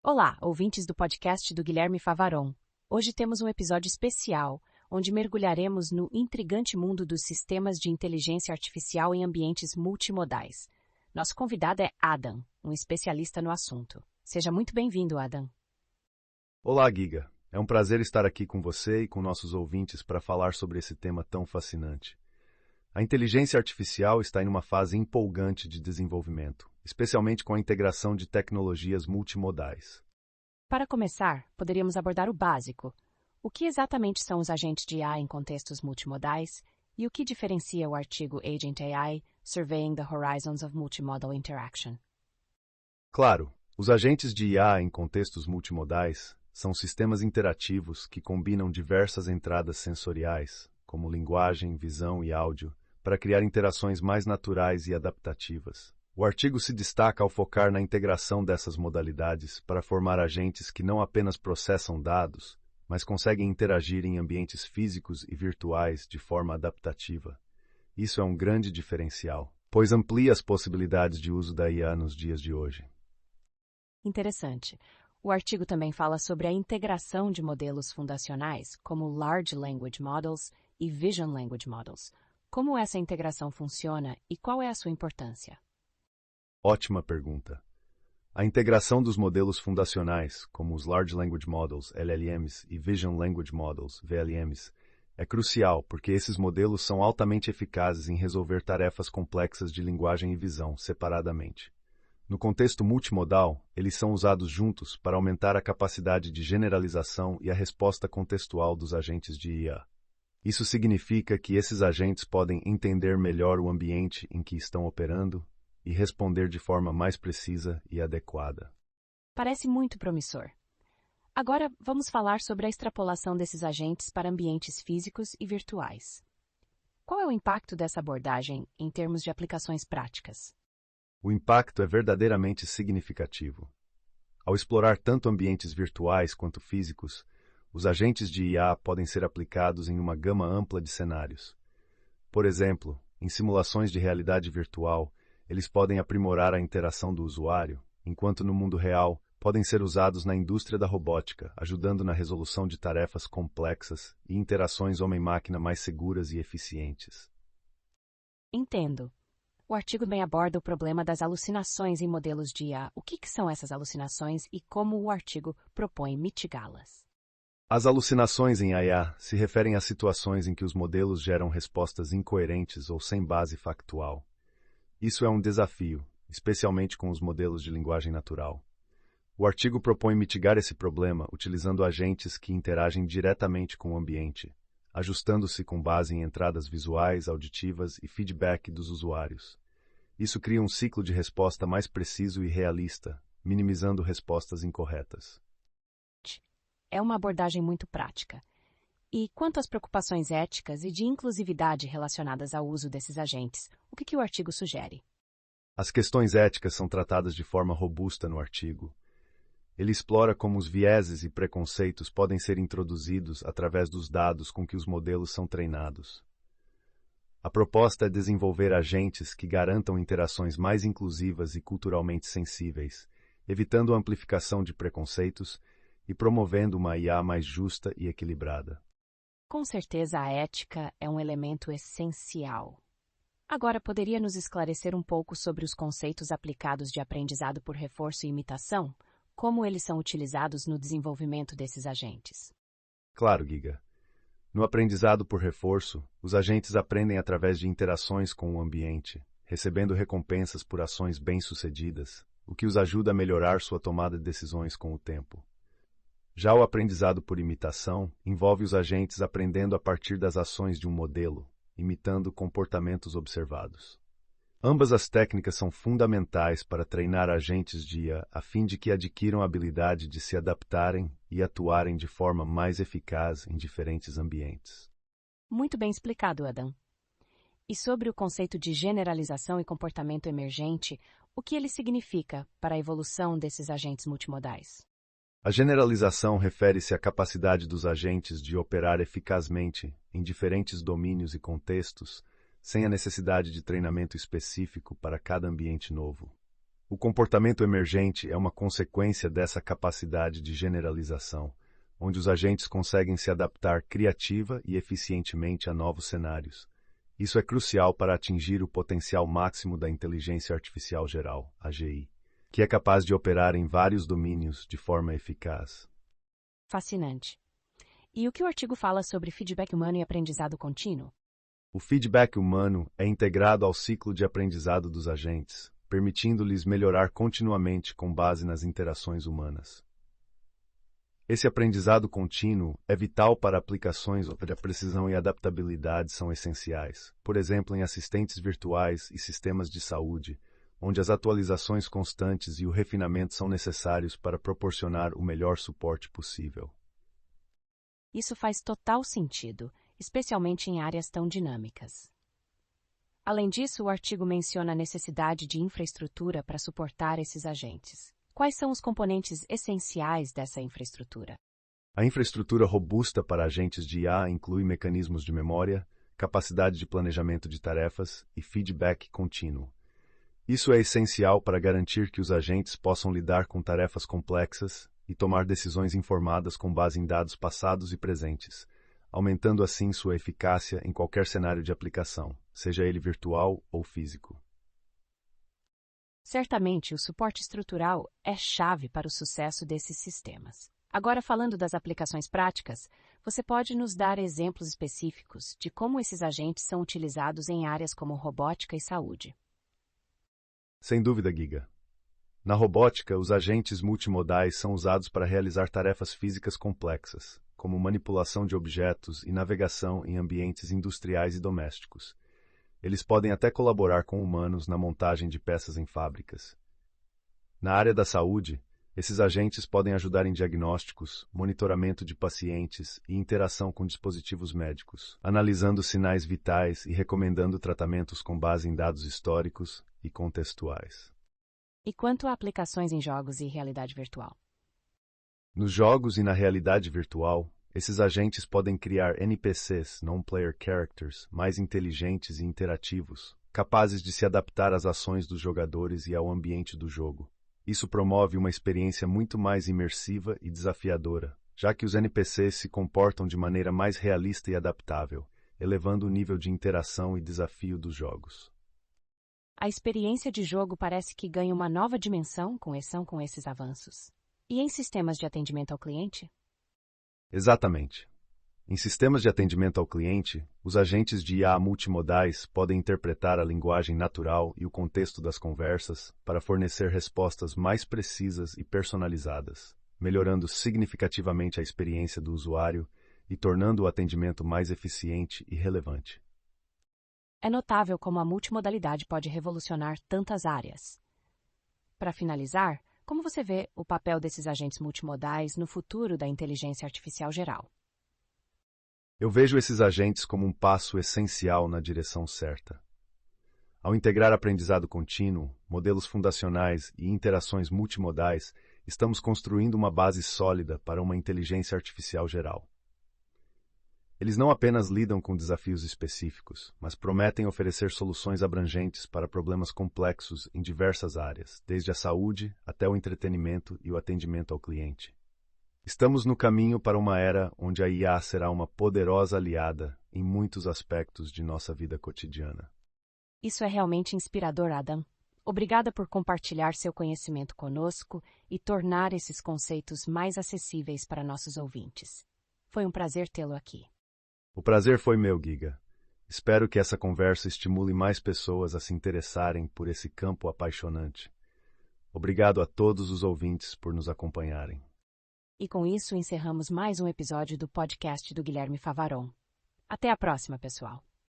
Olá, ouvintes do podcast do Guilherme Favaron. Hoje temos um episódio especial, onde mergulharemos no intrigante mundo dos sistemas de inteligência artificial em ambientes multimodais. Nosso convidado é Adam, um especialista no assunto. Seja muito bem-vindo, Adam. Olá, Giga. É um prazer estar aqui com você e com nossos ouvintes para falar sobre esse tema tão fascinante. A inteligência artificial está em uma fase empolgante de desenvolvimento, especialmente com a integração de tecnologias multimodais. Para começar, poderíamos abordar o básico. O que exatamente são os agentes de IA em contextos multimodais e o que diferencia o artigo Agent AI, Surveying the Horizons of Multimodal Interaction? Claro, os agentes de IA em contextos multimodais são sistemas interativos que combinam diversas entradas sensoriais, como linguagem, visão e áudio, para criar interações mais naturais e adaptativas. O artigo se destaca ao focar na integração dessas modalidades para formar agentes que não apenas processam dados, mas conseguem interagir em ambientes físicos e virtuais de forma adaptativa. Isso é um grande diferencial, pois amplia as possibilidades de uso da IA nos dias de hoje. Interessante. O artigo também fala sobre a integração de modelos fundacionais, como Large Language Models e Vision Language Models. Como essa integração funciona e qual é a sua importância? Ótima pergunta. A integração dos modelos fundacionais, como os Large Language Models, LLMs, e Vision Language Models, VLMs, é crucial porque esses modelos são altamente eficazes em resolver tarefas complexas de linguagem e visão separadamente. No contexto multimodal, eles são usados juntos para aumentar a capacidade de generalização e a resposta contextual dos agentes de IA. Isso significa que esses agentes podem entender melhor o ambiente em que estão operando e responder de forma mais precisa e adequada. Parece muito promissor. Agora, vamos falar sobre a extrapolação desses agentes para ambientes físicos e virtuais. Qual é o impacto dessa abordagem em termos de aplicações práticas? O impacto é verdadeiramente significativo. Ao explorar tanto ambientes virtuais quanto físicos, os agentes de IA podem ser aplicados em uma gama ampla de cenários. Por exemplo, em simulações de realidade virtual, eles podem aprimorar a interação do usuário, enquanto no mundo real, podem ser usados na indústria da robótica, ajudando na resolução de tarefas complexas e interações homem-máquina mais seguras e eficientes. Entendo. O artigo também aborda o problema das alucinações em modelos de IA. O que são essas alucinações e como o artigo propõe mitigá-las? As alucinações em IA se referem a situações em que os modelos geram respostas incoerentes ou sem base factual. Isso é um desafio, especialmente com os modelos de linguagem natural. O artigo propõe mitigar esse problema utilizando agentes que interagem diretamente com o ambiente, ajustando-se com base em entradas visuais, auditivas e feedback dos usuários. Isso cria um ciclo de resposta mais preciso e realista, minimizando respostas incorretas. É uma abordagem muito prática. E quanto às preocupações éticas e de inclusividade relacionadas ao uso desses agentes, o que o artigo sugere? As questões éticas são tratadas de forma robusta no artigo. Ele explora como os vieses e preconceitos podem ser introduzidos através dos dados com que os modelos são treinados. A proposta é desenvolver agentes que garantam interações mais inclusivas e culturalmente sensíveis, evitando a amplificação de preconceitos e promovendo uma IA mais justa e equilibrada. Com certeza a ética é um elemento essencial. Agora, poderia nos esclarecer um pouco sobre os conceitos aplicados de aprendizado por reforço e imitação? Como eles são utilizados no desenvolvimento desses agentes? Claro, Giga. No aprendizado por reforço, os agentes aprendem através de interações com o ambiente, recebendo recompensas por ações bem-sucedidas, o que os ajuda a melhorar sua tomada de decisões com o tempo. Já o aprendizado por imitação envolve os agentes aprendendo a partir das ações de um modelo, imitando comportamentos observados. Ambas as técnicas são fundamentais para treinar agentes de IA a fim de que adquiram a habilidade de se adaptarem e atuarem de forma mais eficaz em diferentes ambientes. Muito bem explicado, Adam. E sobre o conceito de generalização e comportamento emergente, o que ele significa para a evolução desses agentes multimodais? A generalização refere-se à capacidade dos agentes de operar eficazmente em diferentes domínios e contextos, sem a necessidade de treinamento específico para cada ambiente novo. O comportamento emergente é uma consequência dessa capacidade de generalização, onde os agentes conseguem se adaptar criativa e eficientemente a novos cenários. Isso é crucial para atingir o potencial máximo da inteligência artificial geral, AGI, que é capaz de operar em vários domínios de forma eficaz. Fascinante. E o que o artigo fala sobre feedback humano e aprendizado contínuo? O feedback humano é integrado ao ciclo de aprendizado dos agentes, permitindo-lhes melhorar continuamente com base nas interações humanas. Esse aprendizado contínuo é vital para aplicações onde a precisão e adaptabilidade são essenciais, por exemplo, em assistentes virtuais e sistemas de saúde, onde as atualizações constantes e o refinamento são necessários para proporcionar o melhor suporte possível. Isso faz total sentido, especialmente em áreas tão dinâmicas. Além disso, o artigo menciona a necessidade de infraestrutura para suportar esses agentes. Quais são os componentes essenciais dessa infraestrutura? A infraestrutura robusta para agentes de IA inclui mecanismos de memória, capacidade de planejamento de tarefas e feedback contínuo. Isso é essencial para garantir que os agentes possam lidar com tarefas complexas e tomar decisões informadas com base em dados passados e presentes, aumentando assim sua eficácia em qualquer cenário de aplicação, seja ele virtual ou físico. Certamente, o suporte estrutural é chave para o sucesso desses sistemas. Agora, falando das aplicações práticas, você pode nos dar exemplos específicos de como esses agentes são utilizados em áreas como robótica e saúde. Sem dúvida, Giga. Na robótica, os agentes multimodais são usados para realizar tarefas físicas complexas, como manipulação de objetos e navegação em ambientes industriais e domésticos. Eles podem até colaborar com humanos na montagem de peças em fábricas. Na área da saúde, esses agentes podem ajudar em diagnósticos, monitoramento de pacientes e interação com dispositivos médicos, analisando sinais vitais e recomendando tratamentos com base em dados históricos e contextuais. E quanto a aplicações em jogos e realidade virtual? Nos jogos e na realidade virtual, esses agentes podem criar NPCs, Non-Player Characters, mais inteligentes e interativos, capazes de se adaptar às ações dos jogadores e ao ambiente do jogo. Isso promove uma experiência muito mais imersiva e desafiadora, já que os NPCs se comportam de maneira mais realista e adaptável, elevando o nível de interação e desafio dos jogos. A experiência de jogo parece que ganha uma nova dimensão com esses avanços. E em sistemas de atendimento ao cliente? Exatamente. Em sistemas de atendimento ao cliente, os agentes de IA multimodais podem interpretar a linguagem natural e o contexto das conversas para fornecer respostas mais precisas e personalizadas, melhorando significativamente a experiência do usuário e tornando o atendimento mais eficiente e relevante. É notável como a multimodalidade pode revolucionar tantas áreas. Para finalizar, como você vê o papel desses agentes multimodais no futuro da inteligência artificial geral? Eu vejo esses agentes como um passo essencial na direção certa. Ao integrar aprendizado contínuo, modelos fundacionais e interações multimodais, estamos construindo uma base sólida para uma inteligência artificial geral. Eles não apenas lidam com desafios específicos, mas prometem oferecer soluções abrangentes para problemas complexos em diversas áreas, desde a saúde até o entretenimento e o atendimento ao cliente. Estamos no caminho para uma era onde a IA será uma poderosa aliada em muitos aspectos de nossa vida cotidiana. Isso é realmente inspirador, Adam. Obrigada por compartilhar seu conhecimento conosco e tornar esses conceitos mais acessíveis para nossos ouvintes. Foi um prazer tê-lo aqui. O prazer foi meu, Giga. Espero que essa conversa estimule mais pessoas a se interessarem por esse campo apaixonante. Obrigado a todos os ouvintes por nos acompanharem. E com isso encerramos mais um episódio do podcast do Guilherme Favaron. Até a próxima, pessoal.